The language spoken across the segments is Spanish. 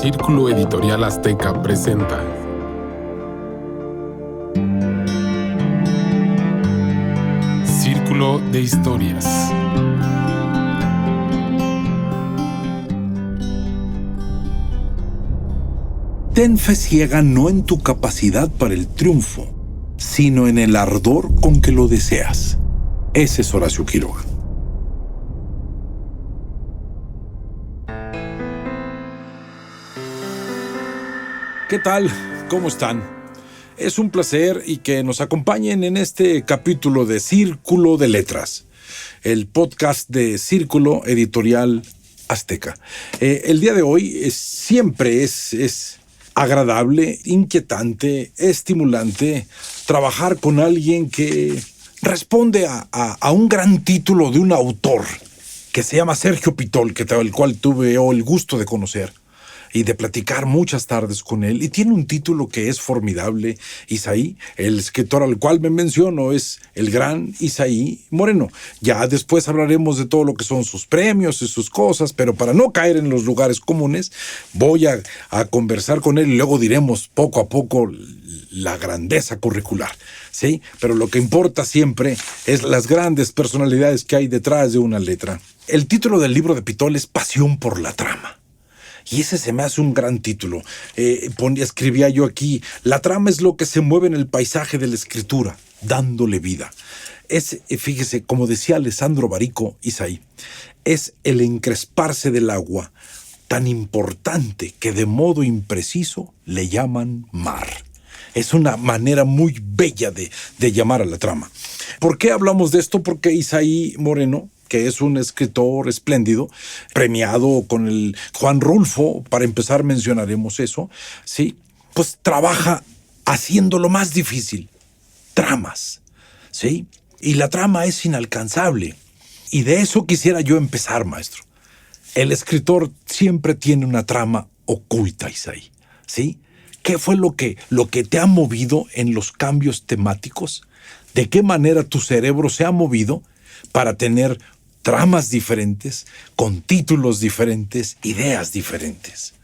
Círculo Editorial Azteca presenta Círculo de Historias. Ten fe ciega no en tu capacidad para el triunfo, sino en el ardor con que lo deseas. Ese es Horacio Quiroga. ¿Qué tal? ¿Cómo están? Es un placer y que nos acompañen en este capítulo de Círculo de Letras, el podcast de Círculo Editorial Azteca. El día de hoy siempre es agradable, inquietante, estimulante trabajar con alguien que responde a un gran título de un autor que se llama Sergio Pitol, el cual tuve el gusto de conocer y de platicar muchas tardes con él, y tiene un título que es formidable. Isaí, el escritor al cual me menciono, es el gran Isaí Moreno. Ya después hablaremos de todo lo que son sus premios y sus cosas, pero para no caer en los lugares comunes, voy a conversar con él y luego diremos poco a poco la grandeza curricular, ¿sí? Pero lo que importa siempre es las grandes personalidades que hay detrás de una letra. El título del libro de Pitol es Pasión por la trama. Y ese se me hace un gran título. Escribía yo aquí: la trama es lo que se mueve en el paisaje de la escritura, dándole vida. Fíjese, como decía Alessandro Barico, Isaí, es el encresparse del agua, tan importante que de modo impreciso le llaman mar. Es una manera muy bella de llamar a la trama. ¿Por qué hablamos de esto? Porque Isaí Moreno, que es un escritor espléndido, premiado con el Juan Rulfo, para empezar mencionaremos eso, ¿sí? Pues trabaja haciendo lo más difícil, tramas, ¿sí? Y la trama es inalcanzable. Y de eso quisiera yo empezar, maestro. El escritor siempre tiene una trama oculta, Isaí, ¿sí? ¿Qué fue lo que te ha movido en los cambios temáticos? ¿De qué manera tu cerebro se ha movido para tener tramas diferentes, con títulos diferentes, ideas diferentes?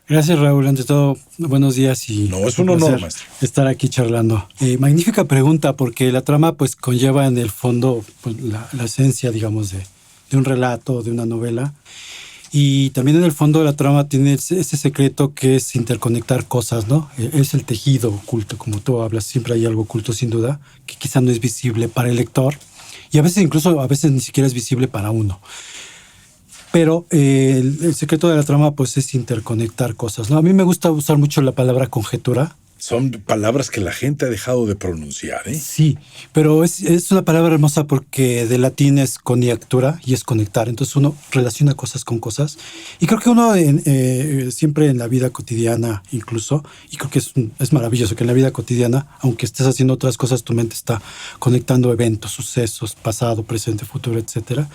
Gracias, Raúl. Ante todo, buenos días y no, es un honor, maestro, estar aquí charlando. Magnífica pregunta, porque la trama pues conlleva en el fondo pues, la esencia, digamos, de un relato, de una novela. Y también en el fondo la trama tiene ese secreto que es interconectar cosas, ¿no? Es el tejido oculto, como tú hablas. Siempre hay algo oculto, sin duda, que quizá no es visible para el lector. Y a veces ni siquiera es visible para uno. Pero el secreto de la trama pues es interconectar cosas, ¿no? A mí me gusta usar mucho la palabra conjetura. Son palabras que la gente ha dejado de pronunciar, ¿eh? Sí, pero es una palabra hermosa porque de latín es coniactura y es conectar. Entonces uno relaciona cosas con cosas. Y creo que uno siempre en la vida cotidiana incluso, y creo que es maravilloso que en la vida cotidiana, aunque estés haciendo otras cosas, tu mente está conectando eventos, sucesos, pasado, presente, futuro, etcétera.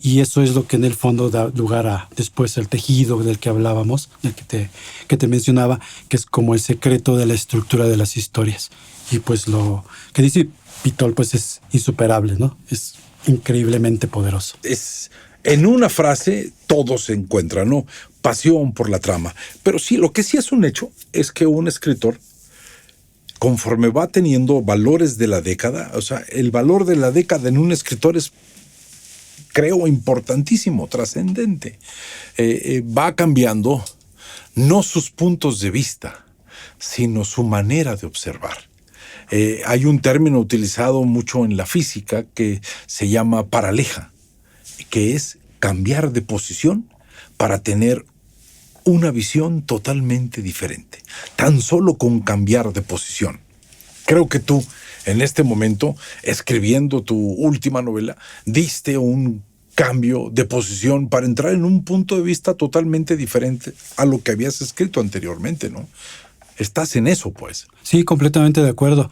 Y eso es lo que en el fondo da lugar a después el tejido del que hablábamos, del que te mencionaba, que es como el secreto de la estructura de las historias. Y pues lo que dice Pitol pues es insuperable, ¿no? Es increíblemente poderoso. En una frase todo se encuentra, ¿no? Pasión por la trama. Pero sí, lo que sí es un hecho es que un escritor, conforme va teniendo valores de la década, o sea, el valor de la década en un escritor es, creo, importantísimo, trascendente. Va cambiando no sus puntos de vista, sino su manera de observar. Hay un término utilizado mucho en la física que se llama paraleja, que es cambiar de posición para tener una visión totalmente diferente, tan solo con cambiar de posición. Creo que tú, en este momento, escribiendo tu última novela, diste un cambio de posición para entrar en un punto de vista totalmente diferente a lo que habías escrito anteriormente, ¿no? Estás en eso, pues. Sí, completamente de acuerdo.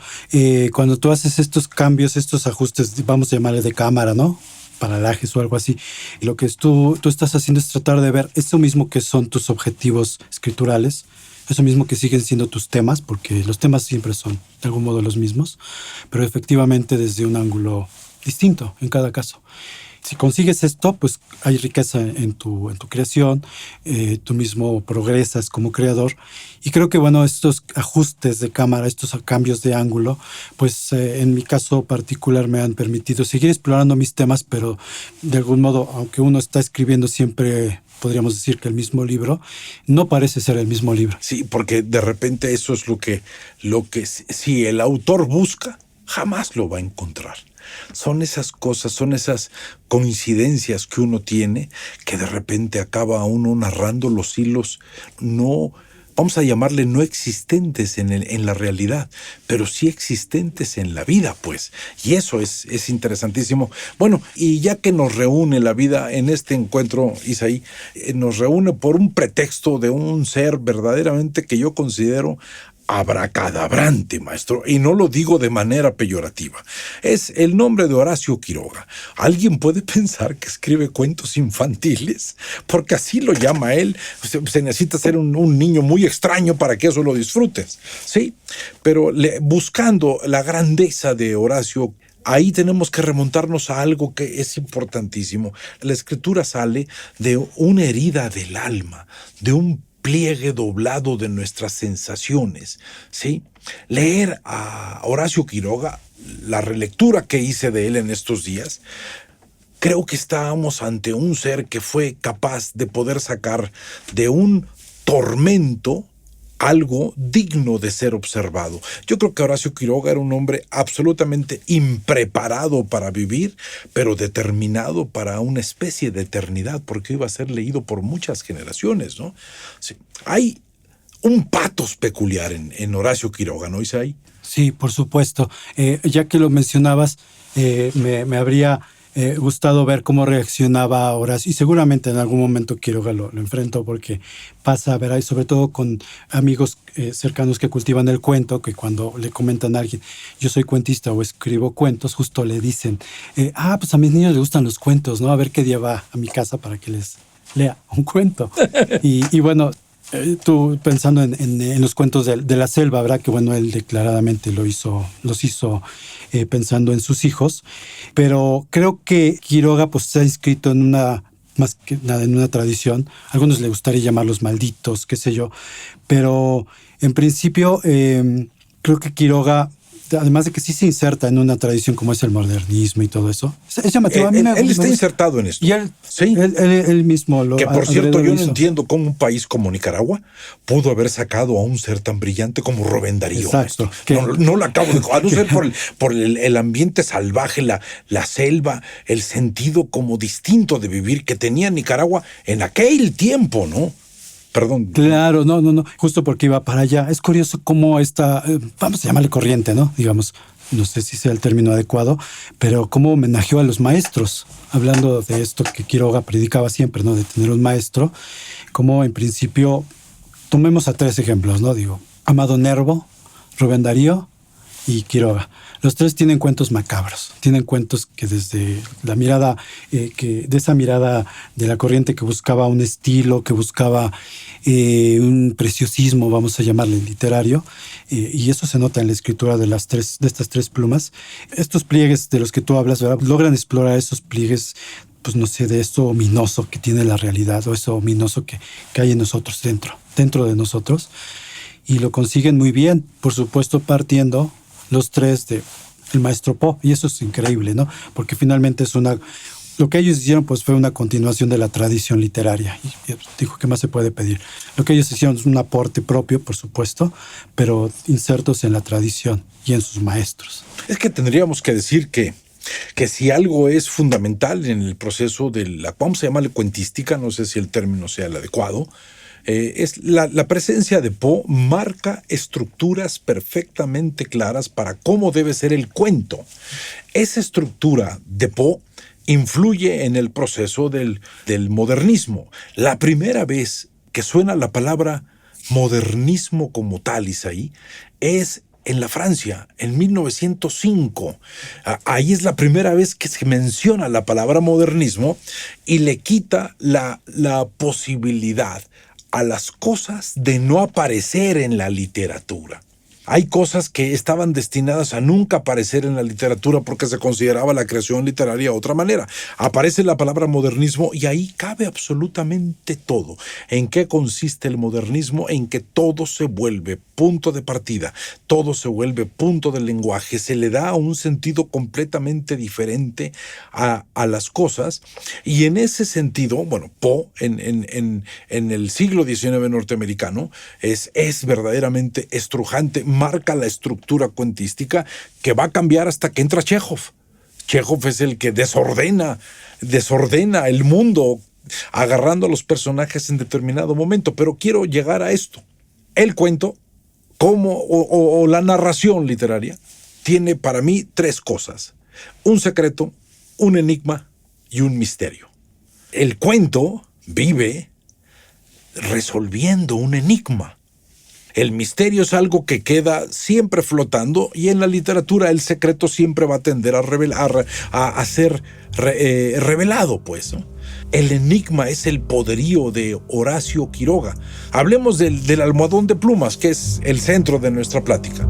Cuando tú haces estos cambios, estos ajustes, vamos a llamarle de cámara, ¿no? Paralajes o algo así, lo que tú estás haciendo es tratar de ver eso mismo que son tus objetivos escriturales, eso mismo que siguen siendo tus temas, porque los temas siempre son de algún modo los mismos, pero efectivamente desde un ángulo distinto en cada caso. Si consigues esto, pues hay riqueza en tu creación, tú mismo progresas como creador. Y creo que, bueno, estos ajustes de cámara, estos cambios de ángulo, pues en mi caso particular me han permitido seguir explorando mis temas, pero de algún modo, aunque uno está escribiendo siempre, podríamos decir que el mismo libro, no parece ser el mismo libro. Sí, porque de repente eso es lo que si el autor busca, jamás lo va a encontrar. Son esas cosas, son esas coincidencias que uno tiene que de repente acaba uno narrando los hilos, no, vamos a llamarle no existentes en la realidad, pero sí existentes en la vida, pues. Y eso es interesantísimo. Bueno, y ya que nos reúne la vida en este encuentro, Isaí, nos reúne por un pretexto de un ser verdaderamente que yo considero abracadabrante, maestro, y no lo digo de manera peyorativa. Es el nombre de Horacio Quiroga. ¿Alguien puede pensar que escribe cuentos infantiles? Porque así lo llama él. Se necesita ser un niño muy extraño para que eso lo disfrutes, ¿sí? Pero buscando la grandeza de Horacio, ahí tenemos que remontarnos a algo que es importantísimo. La escritura sale de una herida del alma, de un pliegue doblado de nuestras sensaciones, ¿sí? Leer a Horacio Quiroga, la relectura que hice de él en estos días, creo que estábamos ante un ser que fue capaz de poder sacar de un tormento algo digno de ser observado. Yo creo que Horacio Quiroga era un hombre absolutamente impreparado para vivir, pero determinado para una especie de eternidad, porque iba a ser leído por muchas generaciones, ¿no? Sí. Hay un patos peculiar en Horacio Quiroga, ¿no, Isaí? Sí, por supuesto. Ya que lo mencionabas, me habría gustado ver cómo reaccionaba Horacio, y seguramente en algún momento Quiroga lo enfrentó, porque pasa, verá, y sobre todo con amigos cercanos que cultivan el cuento, que cuando le comentan a alguien, yo soy cuentista o escribo cuentos, justo le dicen, pues a mis niños les gustan los cuentos, ¿no? A ver qué día va a mi casa para que les lea un cuento. Y bueno, tú pensando en los cuentos de la selva, ¿verdad? Que bueno, él declaradamente los hizo pensando en sus hijos, pero creo que Quiroga pues se ha inscrito en más que nada en una tradición. A algunos le gustaría llamarlos malditos, qué sé yo, pero en principio creo que Quiroga, además de que sí se inserta en una tradición como es el modernismo y todo eso, es llamativo. Él está insertado en esto. Y él, sí. él mismo lo. Que por cierto, yo no entiendo cómo un país como Nicaragua pudo haber sacado a un ser tan brillante como Rubén Darío. Exacto. No lo acabo de... A no ser por el ambiente salvaje, la selva, el sentido como distinto de vivir que tenía Nicaragua en aquel tiempo, ¿no? Perdón. Claro, no, justo porque iba para allá. Es curioso cómo esta, vamos a llamarle corriente, ¿no? Digamos, no sé si sea el término adecuado, pero cómo homenajeó a los maestros. Hablando de esto que Quiroga predicaba siempre, ¿no? De tener un maestro, como en principio, tomemos a 3 ejemplos, ¿no? Digo, Amado Nervo, Rubén Darío y Quiroga. Los 3 tienen cuentos macabros, tienen cuentos que desde la mirada, de esa mirada de la corriente que buscaba un estilo, que buscaba un preciosismo, vamos a llamarle literario, y eso se nota en la escritura de estas 3 plumas. Estos pliegues de los que tú hablas, ¿verdad? Logran explorar esos pliegues, pues no sé, de eso ominoso que tiene la realidad, o eso ominoso que hay en nosotros, dentro de nosotros, y lo consiguen muy bien, por supuesto partiendo los 3 de el maestro Poe, y eso es increíble, ¿no? Porque finalmente lo que ellos hicieron pues fue una continuación de la tradición literaria, y dijo, ¿qué más se puede pedir? Lo que ellos hicieron es un aporte propio, por supuesto, pero insertos en la tradición y en sus maestros. Es que tendríamos que decir que si algo es fundamental en el proceso de vamos a llamarle cuentística, no sé si el término sea el adecuado, es la presencia de Poe marca estructuras perfectamente claras para cómo debe ser el cuento. Esa estructura de Poe influye en el proceso del modernismo. La primera vez que suena la palabra modernismo como tal, Isaí, es en la Francia, en 1905. Ahí es la primera vez que se menciona la palabra modernismo y le quita la posibilidad a las cosas de no aparecer en la literatura. Hay cosas que estaban destinadas a nunca aparecer en la literatura porque se consideraba la creación literaria de otra manera. Aparece la palabra modernismo y ahí cabe absolutamente todo. ¿En qué consiste el modernismo? En que todo se vuelve punto de partida, todo se vuelve punto del lenguaje, se le da un sentido completamente diferente a las cosas, y en ese sentido, bueno, Poe en el siglo XIX norteamericano es verdaderamente estrujante, marca la estructura cuentística que va a cambiar hasta que entra Chekhov. Chekhov es el que desordena el mundo, agarrando a los personajes en determinado momento. Pero quiero llegar a esto. El cuento, o la narración literaria, tiene para mí tres cosas: un secreto, un enigma y un misterio. El cuento vive resolviendo un enigma. El misterio es algo que queda siempre flotando, y en la literatura el secreto siempre va a tender a ser revelado, pues, ¿no? El enigma es el poderío de Horacio Quiroga. Hablemos del almohadón de plumas, que es el centro de nuestra plática.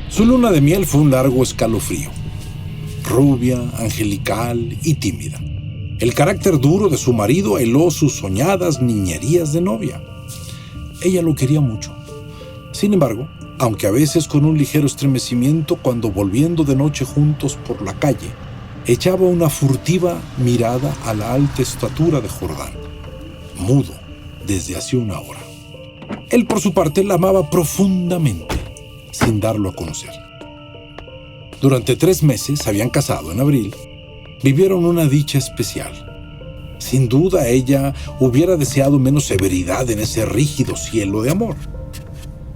Su luna de miel fue un largo escalofrío. Rubia, angelical y tímida. El carácter duro de su marido heló sus soñadas niñerías de novia. Ella lo quería mucho. Sin embargo, aunque a veces con un ligero estremecimiento cuando, volviendo de noche juntos por la calle, echaba una furtiva mirada a la alta estatura de Jordán, mudo desde hace una hora. Él, por su parte, la amaba profundamente, sin darlo a conocer. Durante 3 meses, se habían casado en abril, vivieron una dicha especial. Sin duda, ella hubiera deseado menos severidad en ese rígido cielo de amor.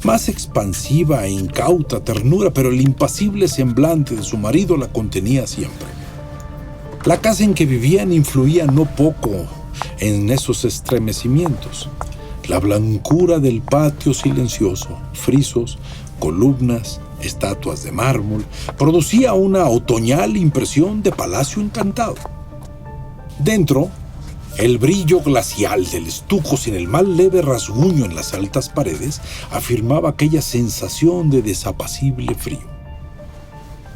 Más expansiva e incauta ternura, pero el impasible semblante de su marido la contenía siempre. La casa en que vivían influía no poco en esos estremecimientos. La blancura del patio silencioso, frisos, columnas, estatuas de mármol, producía una otoñal impresión de palacio encantado. Dentro, el brillo glacial del estuco, sin el más leve rasguño en las altas paredes, afirmaba aquella sensación de desapacible frío.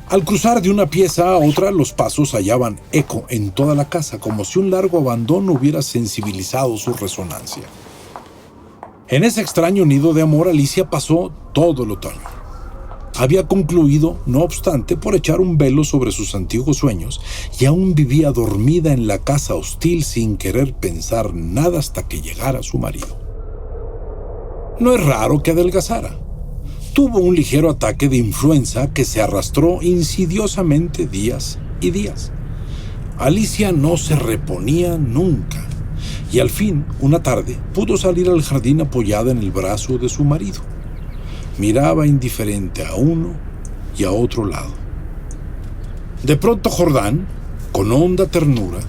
Al cruzar de una pieza a otra, los pasos hallaban eco en toda la casa, como si un largo abandono hubiera sensibilizado su resonancia. En ese extraño nido de amor, Alicia pasó todo el otoño. Había concluido, no obstante, por echar un velo sobre sus antiguos sueños, y aún vivía dormida en la casa hostil sin querer pensar nada hasta que llegara su marido. No es raro que adelgazara. Tuvo un ligero ataque de influenza que se arrastró insidiosamente días y días. Alicia no se reponía nunca, y al fin, una tarde, pudo salir al jardín apoyada en el brazo de su marido. Miraba indiferente a uno y a otro lado. De pronto Jordán, con honda ternura,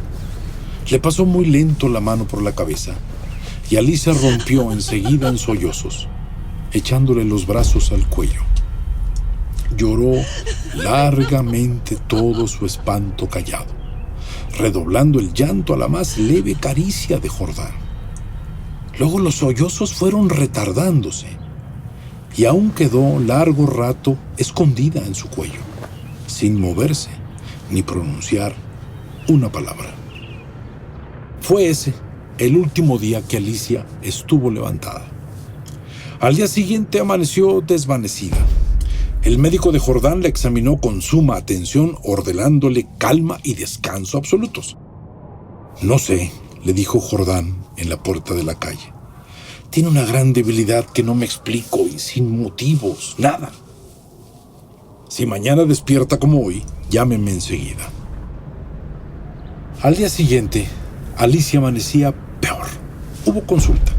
le pasó muy lento la mano por la cabeza, y Alicia rompió enseguida en sollozos, echándole los brazos al cuello. Lloró largamente todo su espanto callado, redoblando el llanto a la más leve caricia de Jordán. Luego los sollozos fueron retardándose, y aún quedó largo rato escondida en su cuello, sin moverse ni pronunciar una palabra. Fue ese el último día que Alicia estuvo levantada. Al día siguiente amaneció desvanecida. El médico de Jordán la examinó con suma atención, ordenándole calma y descanso absolutos. «No sé», le dijo Jordán en la puerta de la calle. «Tiene una gran debilidad que no me explico y sin motivos, nada. Si mañana despierta como hoy, llámeme enseguida». Al día siguiente, Alicia amanecía peor. Hubo consulta.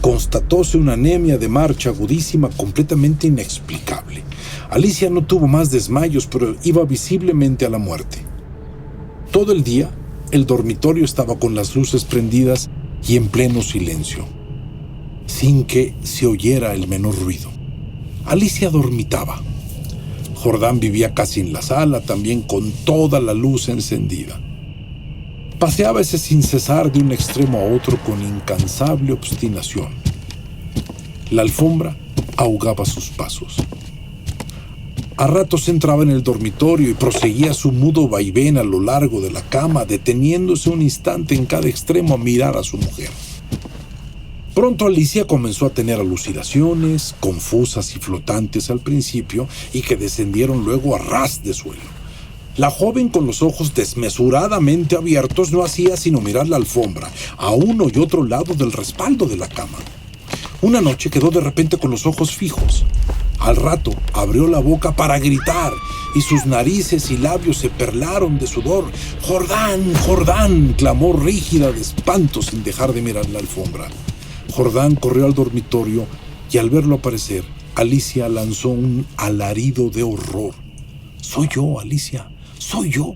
Constatóse una anemia de marcha agudísima completamente inexplicable. Alicia no tuvo más desmayos, pero iba visiblemente a la muerte. Todo el día, el dormitorio estaba con las luces prendidas y en pleno silencio, sin que se oyera el menor ruido. Alicia dormitaba. Jordán vivía casi en la sala, también con toda la luz encendida. Paseábase sin cesar de un extremo a otro con incansable obstinación. La alfombra ahogaba sus pasos. A ratos entraba en el dormitorio y proseguía su mudo vaivén a lo largo de la cama, deteniéndose un instante en cada extremo a mirar a su mujer. Pronto Alicia comenzó a tener alucinaciones, confusas y flotantes al principio, y que descendieron luego a ras de suelo. La joven, con los ojos desmesuradamente abiertos, no hacía sino mirar la alfombra, a uno y otro lado del respaldo de la cama. Una noche quedó de repente con los ojos fijos. Al rato abrió la boca para gritar, y sus narices y labios se perlaron de sudor. «¡Jordán! ¡Jordán!», clamó rígida de espanto sin dejar de mirar la alfombra. Jordán corrió al dormitorio y al verlo aparecer, Alicia lanzó un alarido de horror. «¡Soy yo, Alicia! ¡Soy yo!».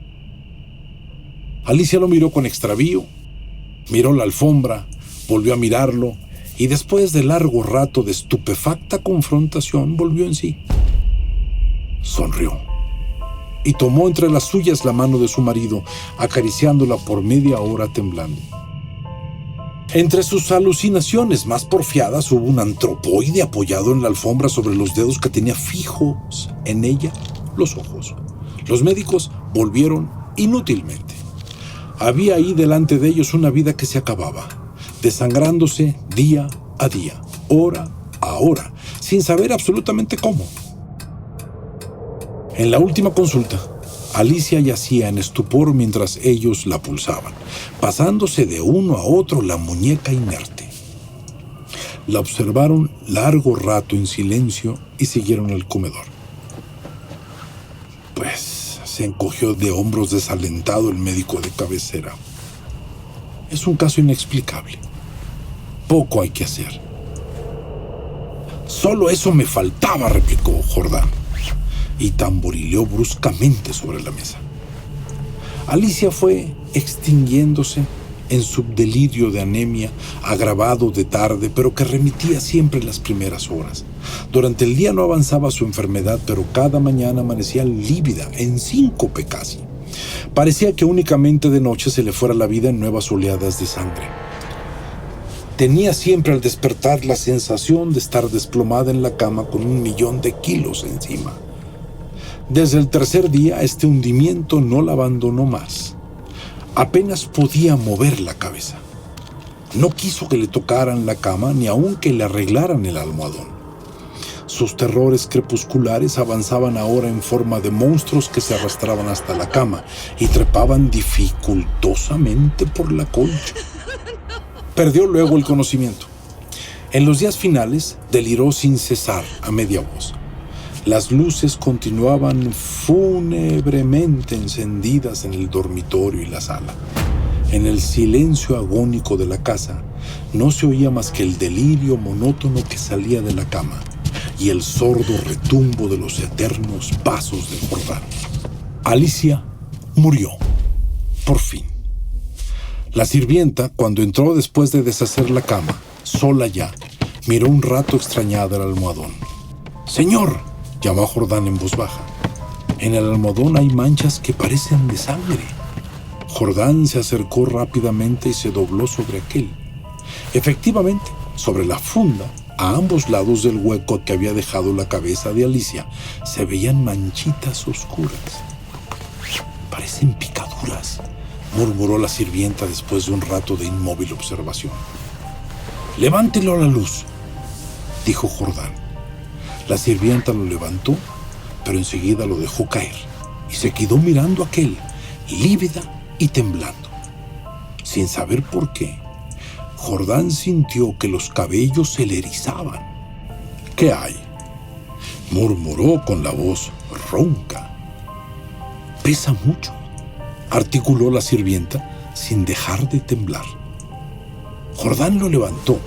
Alicia lo miró con extravío, miró la alfombra, volvió a mirarlo y después de largo rato de estupefacta confrontación volvió en sí. Sonrió y tomó entre las suyas la mano de su marido, acariciándola por media hora temblando. Entre sus alucinaciones más porfiadas hubo un antropoide apoyado en la alfombra sobre los dedos que tenía fijos en ella los ojos. Los médicos volvieron inútilmente. Había ahí delante de ellos una vida que se acababa, desangrándose día a día, hora a hora, sin saber absolutamente cómo. En la última consulta, Alicia yacía en estupor mientras ellos la pulsaban, pasándose de uno a otro la muñeca inerte. La observaron largo rato en silencio y siguieron al comedor. Pues se encogió de hombros desalentado el médico de cabecera. Es un caso inexplicable. Poco hay que hacer. Solo eso me faltaba, replicó Jordán, y tamborileó bruscamente sobre la mesa. Alicia fue extinguiéndose en su delirio de anemia, agravado de tarde, pero que remitía siempre en las primeras horas. Durante el día no avanzaba su enfermedad, pero cada mañana amanecía lívida, en síncope casi. Parecía que únicamente de noche se le fuera la vida en nuevas oleadas de sangre. Tenía siempre al despertar la sensación de estar desplomada en la cama con 1.000.000 de kilos encima. Desde el tercer día, este hundimiento no la abandonó más. Apenas podía mover la cabeza. No quiso que le tocaran la cama ni aun que le arreglaran el almohadón. Sus terrores crepusculares avanzaban ahora en forma de monstruos que se arrastraban hasta la cama y trepaban dificultosamente por la colcha. Perdió luego el conocimiento. En los días finales, deliró sin cesar, a media voz. Las luces continuaban fúnebremente encendidas en el dormitorio y la sala. En el silencio agónico de la casa, no se oía más que el delirio monótono que salía de la cama y el sordo retumbo de los eternos pasos de Jordán. Alicia murió, por fin. La sirvienta, cuando entró después de deshacer la cama, sola ya, miró un rato extrañada el almohadón. «Señor», llamó a Jordán en voz baja, «en el almohadón hay manchas que parecen de sangre». Jordán se acercó rápidamente y se dobló sobre aquel. Efectivamente, sobre la funda, a ambos lados del hueco que había dejado la cabeza de Alicia, se veían manchitas oscuras. «Parecen picaduras», murmuró la sirvienta después de un rato de inmóvil observación. «Levántelo a la luz», dijo Jordán. La sirvienta lo levantó, pero enseguida lo dejó caer y se quedó mirando a aquel, lívida y temblando. Sin saber por qué, Jordán sintió que los cabellos se le erizaban. «¿Qué hay?», murmuró con la voz ronca. «Pesa mucho», articuló la sirvienta sin dejar de temblar. Jordán lo levantó.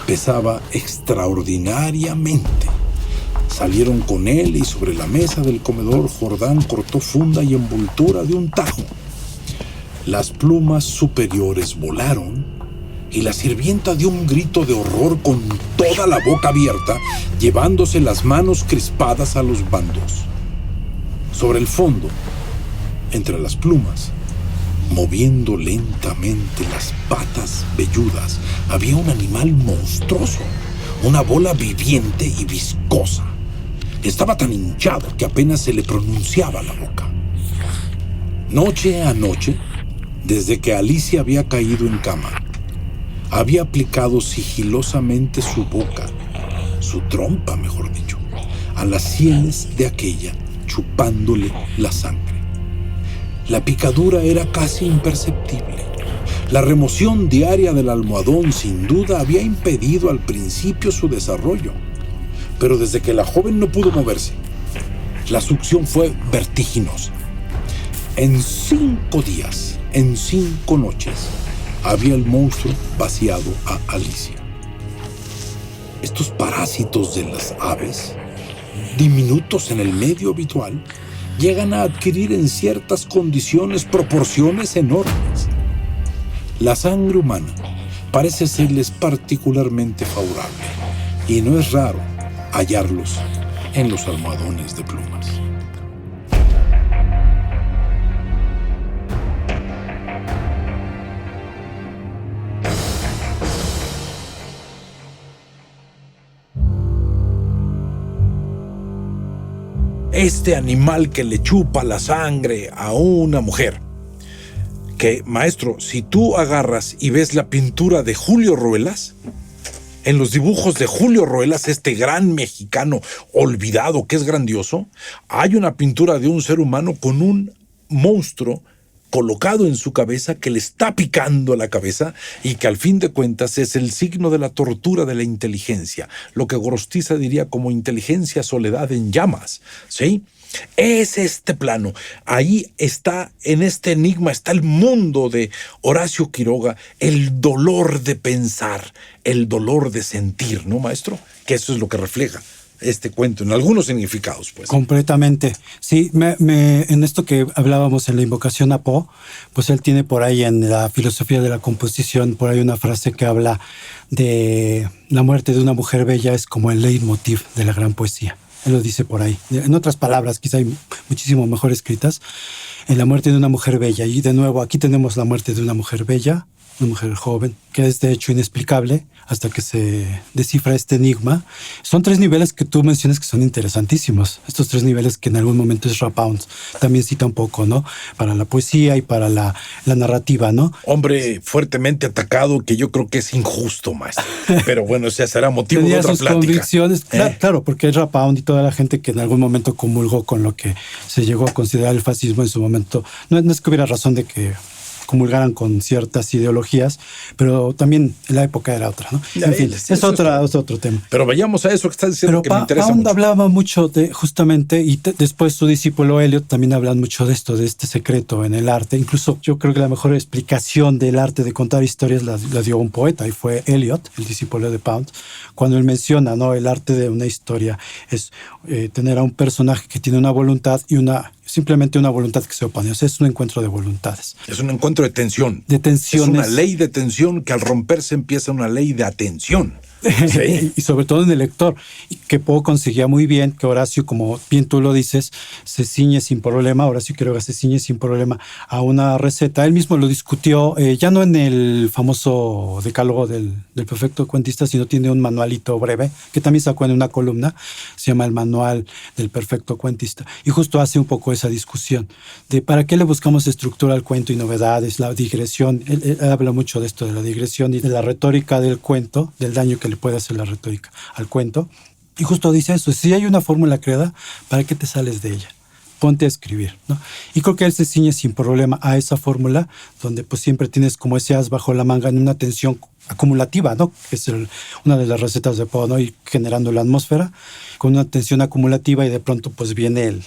Pesaba extraordinariamente. Salieron con él y sobre la mesa del comedor Jordán cortó funda y envoltura de un tajo. Las plumas superiores volaron y la sirvienta dio un grito de horror con toda la boca abierta, llevándose las manos crispadas a los bandos. Sobre el fondo, entre las plumas, moviendo lentamente las patas velludas, había un animal monstruoso, una bola viviente y viscosa. Estaba tan hinchado que apenas se le pronunciaba la boca. Noche a noche, desde que Alicia había caído en cama, había aplicado sigilosamente su boca, su trompa, mejor dicho, a las sienes de aquella, chupándole la sangre. La picadura era casi imperceptible. La remoción diaria del almohadón sin duda había impedido al principio su desarrollo, pero desde que la joven no pudo moverse, la succión fue vertiginosa. En 5 días, en 5 noches, había el monstruo vaciado a Alicia. Estos parásitos de las aves, diminutos en el medio habitual, llegan a adquirir en ciertas condiciones proporciones enormes. La sangre humana parece serles particularmente favorable y no es raro hallarlos en los almohadones de plumas. Este animal que le chupa la sangre a una mujer. Que, maestro, si tú agarras y ves la pintura de Julio Ruelas, en los dibujos de Julio Ruelas, este gran mexicano olvidado que es grandioso, hay una pintura de un ser humano con un monstruo colocado en su cabeza que le está picando la cabeza y que al fin de cuentas es el signo de la tortura de la inteligencia, lo que Gorostiza diría como inteligencia soledad en llamas, ¿sí? Es este plano. Ahí está, en este enigma, está el mundo de Horacio Quiroga, el dolor de pensar, el dolor de sentir, ¿no, maestro? Que eso es lo que refleja este cuento, en algunos significados, pues. Completamente. Sí, en esto que hablábamos en la invocación a Poe, pues él tiene por ahí en la filosofía de la composición, por ahí una frase que habla de la muerte de una mujer bella es como el leitmotiv de la gran poesía. Él lo dice por ahí. En otras palabras, quizá hay muchísimo mejor escritas, en la muerte de una mujer bella. Y de nuevo, aquí tenemos la muerte de una mujer bella, una mujer joven, que es de hecho inexplicable hasta que se descifra este enigma. Son 3 niveles que tú mencionas que son interesantísimos. Estos 3 niveles que en algún momento es Rapound también cita un poco, ¿no? Para la poesía y para la narrativa, ¿no? Hombre fuertemente atacado que yo creo que es injusto, maestro. Pero bueno, ese será motivo Tenía de otra sus plática. Convicciones. Claro, porque es Rapound y toda la gente que en algún momento comulgó con lo que se llegó a considerar el fascismo en su momento. No es que hubiera razón de que comulgaran con ciertas ideologías, pero también la época era otra, ¿no? En fin, es otro tema. Pero vayamos a eso que estás diciendo, que me interesa Pound mucho. hablaba mucho de, justamente, y después su discípulo Eliot también hablan mucho de esto, de este secreto en el arte. Incluso yo creo que la mejor explicación del arte de contar historias la dio un poeta, y fue Eliot, el discípulo de Pound, cuando él menciona, ¿no? El arte de una historia es tener a un personaje que tiene una voluntad y simplemente una voluntad que se opone. O sea, es un encuentro de voluntades. Es un encuentro de tensión. De tensiones. Es una ley de tensión que al romperse empieza una ley de atención. Sí. Y sobre todo en el lector, que Poe conseguía muy bien que Horacio, como bien tú lo dices, se ciñe sin problema, Horacio Quiroga se ciñe sin problema a una receta. Él mismo lo discutió, ya no en el famoso decálogo del perfecto cuentista, sino tiene un manualito breve, que también sacó en una columna, se llama el manual del perfecto cuentista, y justo hace un poco esa discusión de para qué le buscamos estructura al cuento y novedades, la digresión. Él habla mucho de esto, de la digresión y de la retórica del cuento, del daño que le puede hacer la retórica al cuento. Y justo dice eso, si hay una fórmula creada, ¿para qué te sales de ella? Ponte a escribir, ¿no? Y creo que él se ciñe sin problema a esa fórmula, donde pues siempre tienes como ese as bajo la manga en una tensión acumulativa, ¿no? Que es una de las recetas de Poe, ¿no? Y generando la atmósfera con una tensión acumulativa, y de pronto pues viene el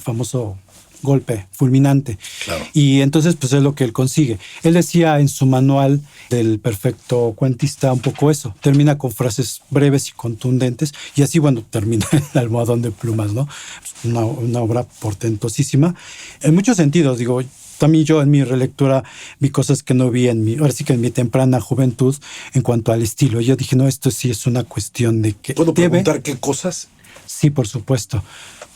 famoso golpe fulminante. Claro. Y entonces pues es lo que él consigue. Él decía en su manual del perfecto cuentista un poco eso. Termina con frases breves y contundentes, y así, bueno, termina el almohadón de plumas, ¿no? Una obra portentosísima. En muchos sentidos, digo, también yo en mi relectura vi cosas que no vi ahora sí que en mi temprana juventud en cuanto al estilo. Yo dije, no, esto sí es una cuestión de que ¿Puedo preguntar qué cosas? Sí, por supuesto.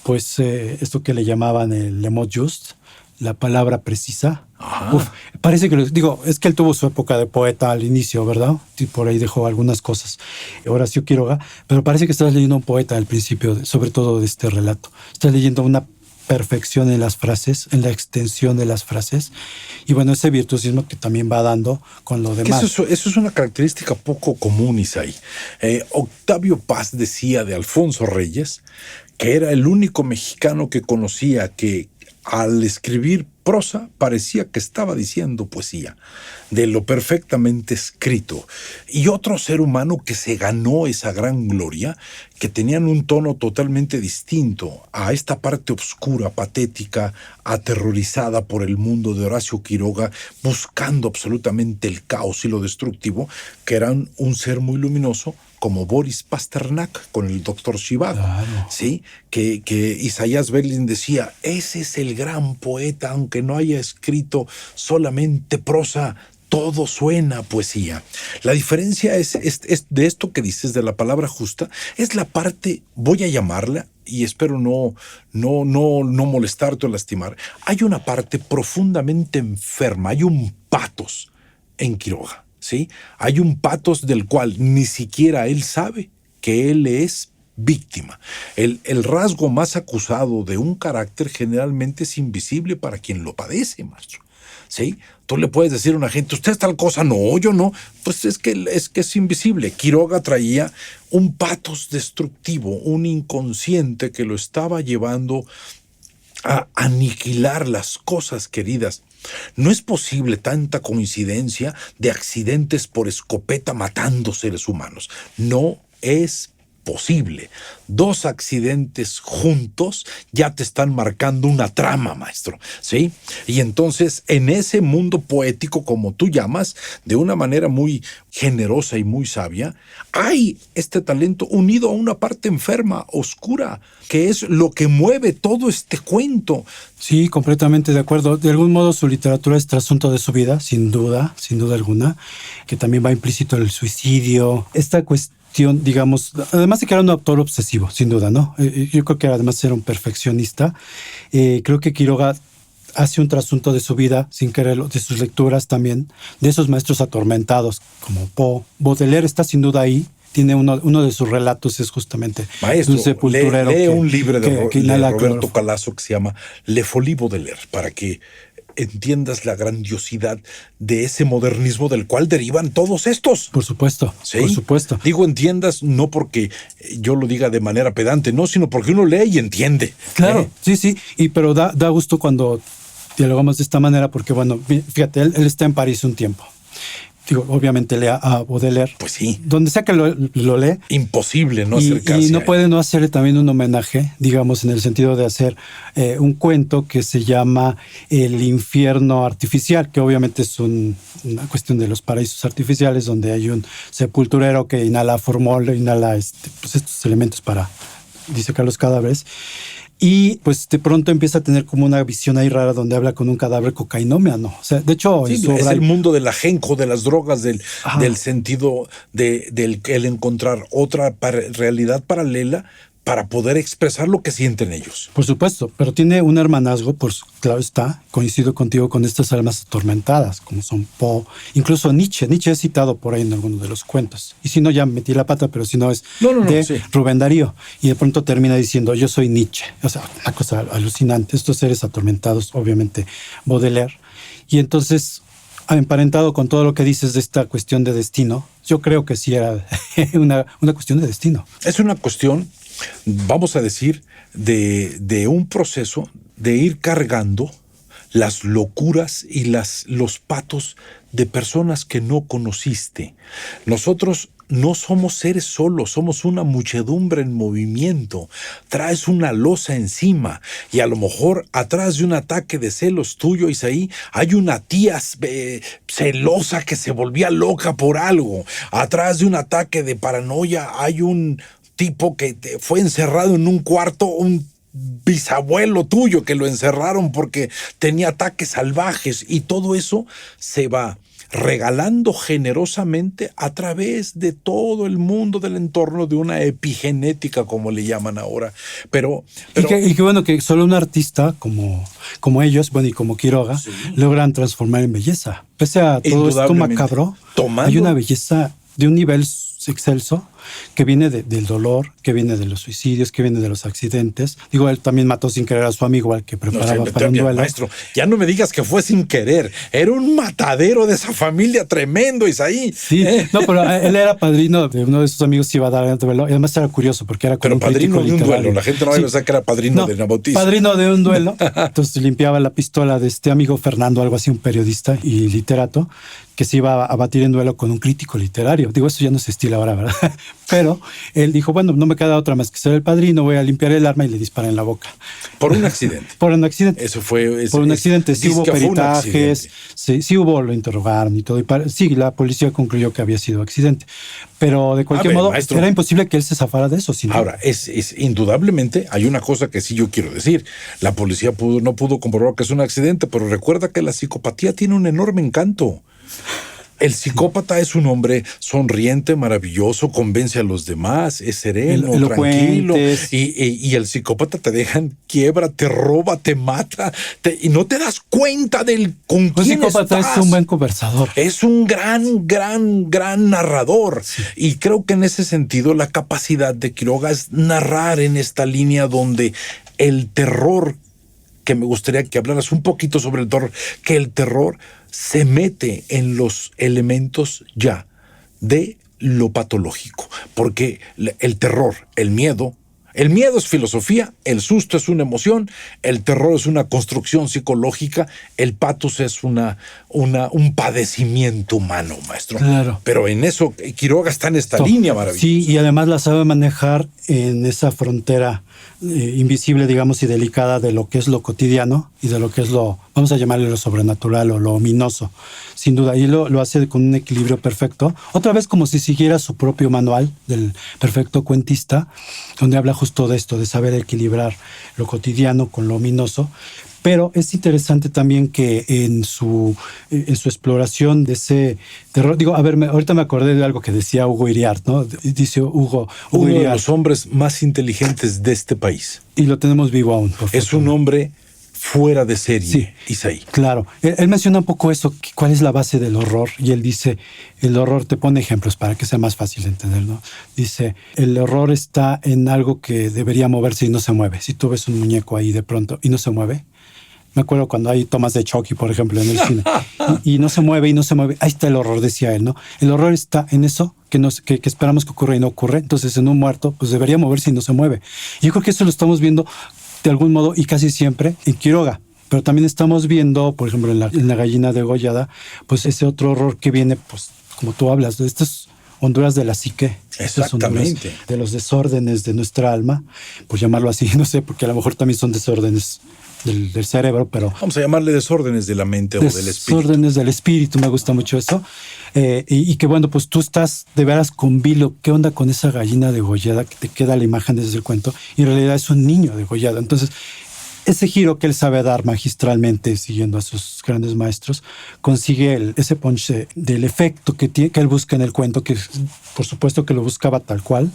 Pues esto que le llamaban el le mot juste, la palabra precisa. Uf, parece que, digo, es que él tuvo su época de poeta al inicio, ¿verdad? Y por ahí dejó algunas cosas. Horacio Quiroga, pero parece que estás leyendo un poeta al principio, sobre todo de este relato. Estás leyendo una perfección en las frases, en la extensión de las frases, y bueno, ese virtuosismo que también va dando con lo demás. Eso es una característica poco común, Isaí. Octavio Paz decía de Alfonso Reyes que era el único mexicano que conocía que al escribir prosa parecía que estaba diciendo poesía, de lo perfectamente escrito. Y otro ser humano que se ganó esa gran gloria, que tenían un tono totalmente distinto a esta parte oscura, patética, aterrorizada por el mundo de Horacio Quiroga, buscando absolutamente el caos y lo destructivo, que eran un ser muy luminoso, como Boris Pasternak con el doctor Zhivago, Claro. ¿sí? Que Isaías Berlin decía, ese es el gran poeta, aunque no haya escrito solamente prosa, todo suena a poesía. La diferencia es de esto que dices, de la palabra justa, es la parte, voy a llamarla, y espero no molestarte o lastimar, hay una parte profundamente enferma, hay un patos en Quiroga. ¿Sí? Hay un patos del cual ni siquiera él sabe que él es víctima. El rasgo más acusado de un carácter generalmente es invisible para quien lo padece, maestro. ¿Sí? Tú le puedes decir a una gente, usted es tal cosa, no, yo no. Pues es que es invisible. Quiroga traía un patos destructivo, un inconsciente que lo estaba llevando a aniquilar las cosas queridas. No es posible tanta coincidencia de accidentes por escopeta matando seres humanos. No es posible. 2 accidentes juntos ya te están marcando una trama, maestro, ¿sí? Y entonces, en ese mundo poético, como tú llamas, de una manera muy generosa y muy sabia, hay este talento unido a una parte enferma, oscura, que es lo que mueve todo este cuento. Sí, completamente de acuerdo. De algún modo su literatura es trasunto de su vida, sin duda alguna, que también va implícito el suicidio, esta cuestión, digamos, además de que era un autor obsesivo, sin duda, ¿no? Yo creo que además era un perfeccionista. Creo que Quiroga hace un trasunto de su vida, sin quererlo, de sus lecturas también, de esos maestros atormentados como Poe. Baudelaire está sin duda ahí. Tiene uno de sus relatos es justamente Maestro, un sepulturero. lee un libro de inhala Roberto cloro. Calasso que se llama Le Folie Baudelaire, para que entiendas la grandiosidad de ese modernismo del cual derivan todos estos. Por supuesto, ¿Sí? por supuesto. Digo entiendas no porque yo lo diga de manera pedante, no, sino porque uno lee y entiende. Claro, sí, pero da gusto cuando dialogamos de esta manera porque, bueno, fíjate, él está en París un tiempo. Digo, obviamente lee a Baudelaire. Pues sí. Donde sea que lo lee. Imposible no acercarse. Y no a puede él. no hacerle también un homenaje, digamos, en el sentido de hacer un cuento que se llama El infierno artificial, que obviamente es una cuestión de los paraísos artificiales, donde hay un sepulturero que inhala formol, inhala pues estos elementos para disecar los cadáveres. Y pues de pronto empieza a tener como una visión ahí rara donde habla con un cadáver cocainómano. O sea, de hecho, sí, es el mundo del ajenjo, de las drogas, del sentido del el encontrar otra realidad paralela para poder expresar lo que sienten ellos. Por supuesto, pero tiene un hermanazgo, pues claro está, coincido contigo con estas almas atormentadas, como son Poe, incluso Nietzsche. Nietzsche es citado por ahí en algunos de los cuentos. Y si no, ya metí la pata, pero si no es sí. Rubén Darío. Y de pronto termina diciendo, yo soy Nietzsche. O sea, una cosa alucinante. Estos seres atormentados, obviamente, Baudelaire. Y entonces, emparentado con todo lo que dices de esta cuestión de destino, yo creo que sí era una cuestión de destino. Es una cuestión, vamos a decir, de un proceso de ir cargando las locuras y los patos de personas que no conociste. Nosotros no somos seres solos, somos una muchedumbre en movimiento. Traes una losa encima y a lo mejor atrás de un ataque de celos tuyo, Isaí, hay una tía celosa que se volvía loca por algo. Atrás de un ataque de paranoia hay un tipo que fue encerrado en un cuarto, un bisabuelo tuyo que lo encerraron porque tenía ataques salvajes, y todo eso se va regalando generosamente a través de todo el mundo del entorno, de una epigenética, como le llaman ahora. Pero y que bueno, que solo un artista como ellos, bueno, y como Quiroga, sí, logran transformar en belleza. Pese a todo esto macabro, hay una belleza de un nivel excelso que viene del dolor, que viene de los suicidios, que viene de los accidentes. Digo, él también mató sin querer a su amigo al que preparaba para un duelo. Maestro, ya no me digas que fue sin querer. Era un matadero de esa familia tremendo, Isaí. Sí, no, pero él era padrino de uno de sus amigos que iba a dar el duelo. Y además era curioso porque era como un padrino de un duelo. La gente no debe pensar que era padrino de una bautiza. Padrino de un duelo. Entonces limpiaba la pistola de este amigo Fernando, algo así, un periodista y literato, que se iba a batir en duelo con un crítico literario. Digo, eso ya no se estila ahora, ¿verdad? Pero él dijo, bueno, no me queda otra más que ser el padrino, voy a limpiar el arma, y le dispara en la boca. Por un accidente. Por un accidente. Eso fue... Por un accidente. Sí hubo peritajes, sí hubo, lo interrogaron y todo. Y sí, la policía concluyó que había sido accidente. Pero de cualquier modo, maestro, era imposible que él se zafara de eso. Ahora, es indudablemente, hay una cosa que sí yo quiero decir. La policía no pudo comprobar que es un accidente, pero recuerda que la psicopatía tiene un enorme encanto. El psicópata es un hombre sonriente, maravilloso, convence a los demás, es sereno, tranquilo. Y el psicópata te deja en quiebra, te roba, te mata, y no te das cuenta con quién estás. El psicópata es un buen conversador. Es un gran narrador. Sí. Y creo que en ese sentido la capacidad de Quiroga es narrar en esta línea donde el terror, que me gustaría que hablaras un poquito sobre el terror, que el terror se mete en los elementos ya de lo patológico, porque el terror, el miedo es filosofía, el susto es una emoción, el terror es una construcción psicológica, el pathos es un padecimiento humano, maestro. Claro. Pero en eso Quiroga está en esta línea maravillosa. Sí, y además la sabe manejar en esa frontera invisible, digamos, y delicada de lo que es lo cotidiano y de lo que es vamos a llamarle lo sobrenatural o lo ominoso, sin duda. Y lo hace con un equilibrio perfecto. Otra vez como si siguiera su propio manual del perfecto cuentista, donde habla justo de esto, de saber equilibrar lo cotidiano con lo ominoso. Pero es interesante también que en su exploración de ese terror, digo, a ver, ahorita me acordé de algo que decía Hugo Iriart, ¿no? Dice Hugo uno Iriart, de los hombres más inteligentes de este país. Y lo tenemos vivo aún. Es un hombre fuera de serie, sí, Isaí. Claro. Él menciona un poco eso, cuál es la base del horror, y él dice, el horror, te pone ejemplos para que sea más fácil de entender, ¿no? Dice, el horror está en algo que debería moverse y no se mueve. Si tú ves un muñeco ahí de pronto y no se mueve, me acuerdo cuando hay tomas de Chucky, por ejemplo, en el cine, y no se mueve, ahí está el horror, decía él, ¿no? El horror está en eso que esperamos que ocurra y no ocurre. Entonces, en un muerto, pues debería moverse y no se mueve. Y yo creo que eso lo estamos viendo de algún modo, y casi siempre, en Quiroga. Pero también estamos viendo, por ejemplo, en la gallina degollada, pues ese otro horror que viene, pues, como tú hablas, de estas honduras de la psique. Exactamente. De los desórdenes de nuestra alma, por llamarlo así, no sé, porque a lo mejor también son desórdenes del cerebro, pero... Vamos a llamarle desórdenes de la mente o del espíritu. Desórdenes del espíritu, me gusta mucho eso. Y que bueno, pues tú estás de veras con vilo. ¿Qué onda con esa gallina degollada? Que te queda la imagen desde el cuento. Y en realidad es un niño degollado. Entonces, ese giro que él sabe dar magistralmente, siguiendo a sus grandes maestros, consigue ese punch del efecto que él busca en el cuento, que por supuesto que lo buscaba tal cual.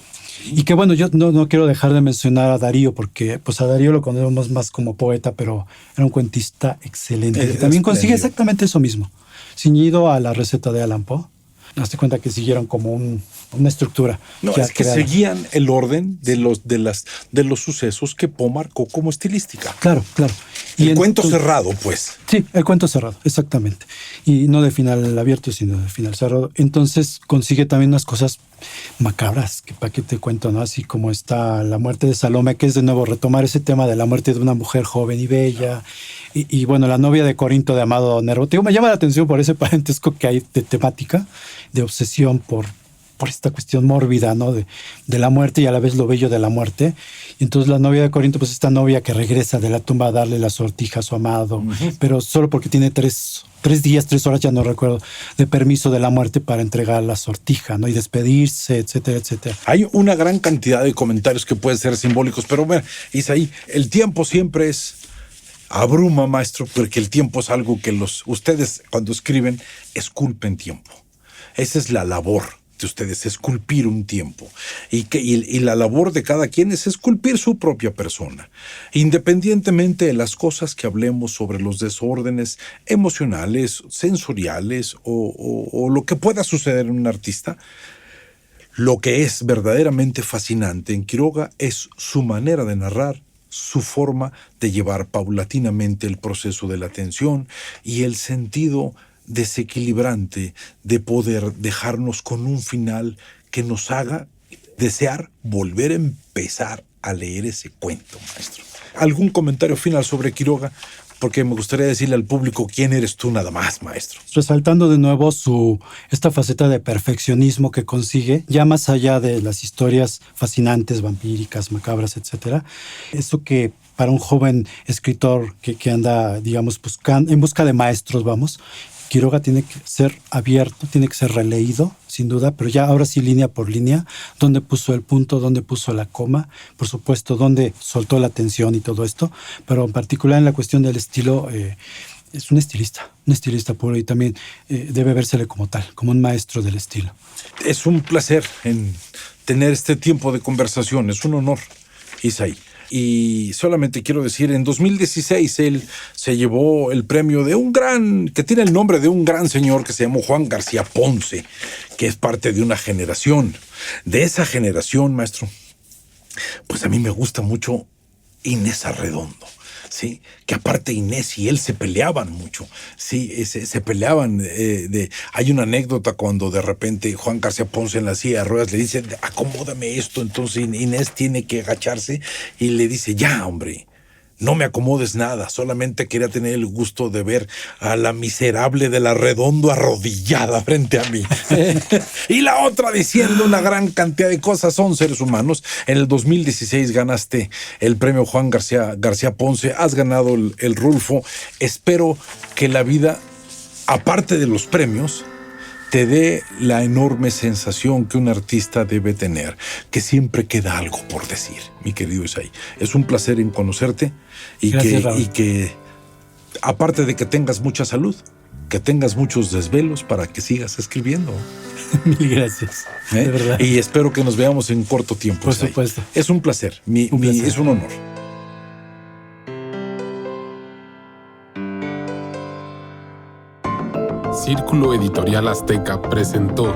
Y que bueno, yo no quiero dejar de mencionar a Darío, porque pues a Darío lo conocemos más como poeta, pero era un cuentista excelente. Que también consigue exactamente eso mismo, ciñido a la receta de Allan Poe. Hazte cuenta que siguieron como una estructura. No, es que seguían el orden de los sucesos que Poe marcó como estilística. Claro. Y el cuento cerrado, pues. Sí, el cuento cerrado, exactamente. Y no de final abierto, sino de final cerrado. Entonces consigue también unas cosas macabras, que para qué te cuento, ¿no? Así como está la muerte de Salomé, que es de nuevo retomar ese tema de la muerte de una mujer joven y bella. Y bueno, la novia de Corinto de Amado Nervo. Me llama la atención por ese parentesco que hay de temática, de obsesión por por esta cuestión mórbida, ¿no? De la muerte y a la vez lo bello de la muerte. Y entonces la novia de Corinto, pues esta novia que regresa de la tumba a darle la sortija a su amado, pero solo porque tiene 3 días, 3 horas, ya no recuerdo, de permiso de la muerte para entregar la sortija, ¿no? Y despedirse, etcétera, etcétera. Hay una gran cantidad de comentarios que pueden ser simbólicos, pero bueno, Isaí, el tiempo siempre abruma, maestro, porque el tiempo es algo que ustedes cuando escriben esculpen tiempo. Esa es la labor de ustedes, esculpir un tiempo. Y la labor de cada quien es esculpir su propia persona. Independientemente de las cosas que hablemos sobre los desórdenes emocionales, sensoriales o lo que pueda suceder en un artista, lo que es verdaderamente fascinante en Quiroga es su manera de narrar, su forma de llevar paulatinamente el proceso de la atención y el sentido desequilibrante de poder dejarnos con un final que nos haga desear volver a empezar a leer ese cuento, maestro. ¿Algún comentario final sobre Quiroga? Porque me gustaría decirle al público quién eres tú nada más, maestro. Resaltando de nuevo esta faceta de perfeccionismo que consigue, ya más allá de las historias fascinantes, vampíricas, macabras, etcétera. Eso que para un joven escritor que anda, digamos, en busca de maestros, Quiroga tiene que ser abierto, tiene que ser releído, sin duda, pero ya ahora sí línea por línea, dónde puso el punto, dónde puso la coma, por supuesto, dónde soltó la tensión y todo esto, pero en particular en la cuestión del estilo, es un estilista puro y también debe vérsele como tal, como un maestro del estilo. Es un placer tener este tiempo de conversación, es un honor, Isaí. Y solamente quiero decir, en 2016 él se llevó el premio que tiene el nombre de un gran señor que se llamó Juan García Ponce, que es parte de una generación. De esa generación, maestro, pues a mí me gusta mucho Inés Arredondo. Sí, que aparte Inés y él se peleaban mucho, sí, se peleaban. Hay una anécdota cuando de repente Juan García Ponce en la silla de ruedas le dice, acomódame esto, entonces Inés tiene que agacharse y le dice, ya hombre, no me acomodes nada, solamente quería tener el gusto de ver a la miserable de la Arredondo arrodillada frente a mí. Y la otra diciendo una gran cantidad de cosas, son seres humanos. En el 2016 ganaste el premio Juan García Ponce, has ganado el Rulfo. Espero que la vida, aparte de los premios, te dé la enorme sensación que un artista debe tener, que siempre queda algo por decir, mi querido Isaí. Es un placer en conocerte y que aparte de que tengas mucha salud, que tengas muchos desvelos para que sigas escribiendo. Mil gracias, de verdad. Y espero que nos veamos en corto tiempo. Por Isaí. supuesto. Es un placer, es un honor. Círculo Editorial Azteca presentó